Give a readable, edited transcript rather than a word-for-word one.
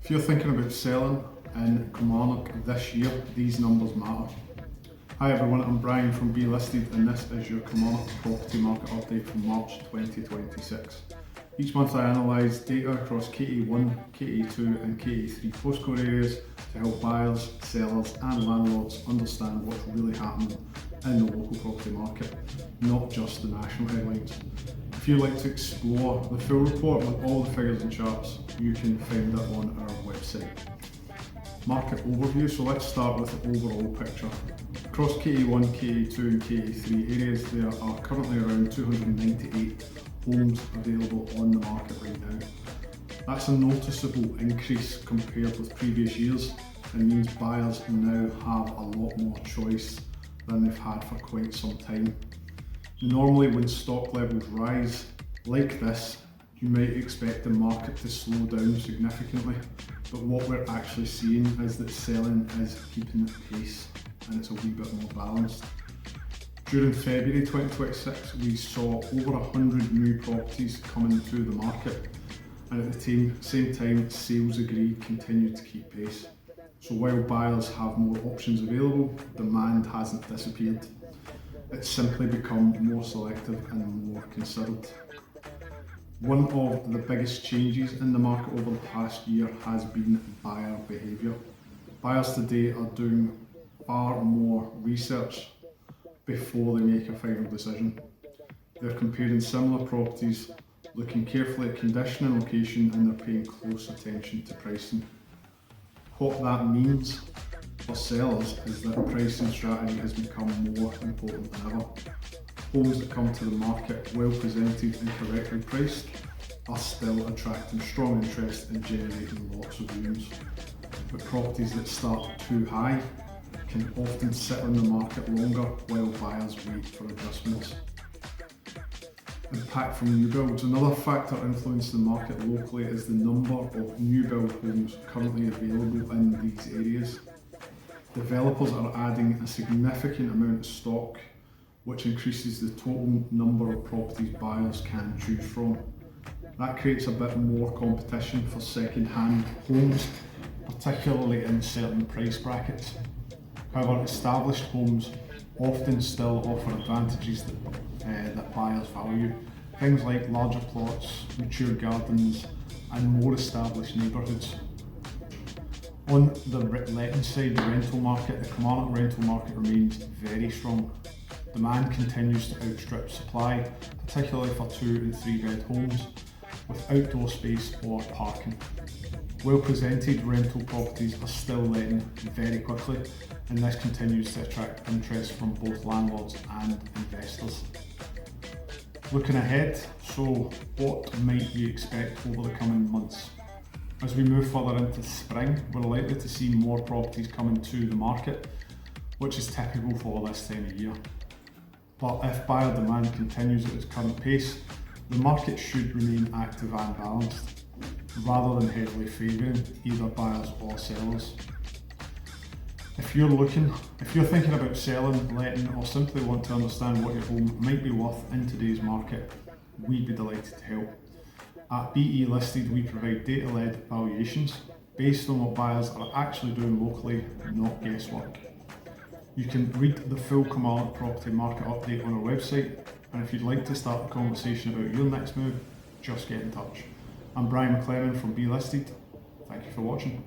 If you're thinking about selling in Kilmarnock this year, these numbers matter. Hi everyone, I'm Brian from Be Listed and this is your Kilmarnock property market update for March 2026. Each month I analyse data across KA1, KA2 and KA3 postcode areas to help buyers, sellers and landlords understand what's really happening in the local property market, not just the national headlines. If you'd like to explore the full report with all the figures and charts, you can find it on our website. Market overview, so let's start with the overall picture. Across KA1, KA2 and KA3 areas, there are currently around 298 homes available on the market right now. That's a noticeable increase compared with previous years and means buyers now have a lot more choice than they've had for quite some time. Normally when stock levels rise like this, you might expect the market to slow down significantly, but what we're actually seeing is that selling is keeping the pace and it's a wee bit more balanced. During February 2026, we saw over 100 new properties coming to the market, and at the same time, sales agreed continued to keep pace. So while buyers have more options available, demand hasn't disappeared. It's simply become more selective and more considered. One of the biggest changes in the market over the past year has been buyer behaviour. Buyers today are doing far more research before they make a final decision. They're comparing similar properties, looking carefully at condition and location, and they're paying close attention to pricing. What that means for sellers is that pricing strategy has become more important than ever. Homes that come to the market well presented and correctly priced are still attracting strong interest and generating lots of viewings. But properties that start too high can often sit on the market longer while buyers wait for adjustments. Impact from new builds. Another factor influencing the market locally is the number of new build homes currently available in these areas. Developers are adding a significant amount of stock, which increases the total number of properties buyers can choose from. That creates a bit more competition for second-hand homes, particularly in certain price brackets. However, established homes often still offer advantages that buyers value. Things like larger plots, mature gardens and more established neighbourhoods. On the letting side, the rental market, the Kilmarnock rental market remains very strong. Demand continues to outstrip supply, particularly for 2 and 3 bed homes with outdoor space or parking. Well presented rental properties are still letting very quickly, and this continues to attract interest from both landlords and investors. Looking ahead, so what might we expect over the coming months? As we move further into spring, we're likely to see more properties coming to the market, which is typical for this time of year. But if buyer demand continues at its current pace, the market should remain active and balanced, rather than heavily favouring either buyers or sellers. If you're thinking about selling, letting, or simply want to understand what your home might be worth in today's market, we'd be delighted to help. At Be Listed, we provide data-led valuations based on what buyers are actually doing locally, not guesswork. You can read the full Kilmarnock property market update on our website, and if you'd like to start a conversation about your next move, just get in touch. I'm Brian McLennan from Be Listed. Thank you for watching.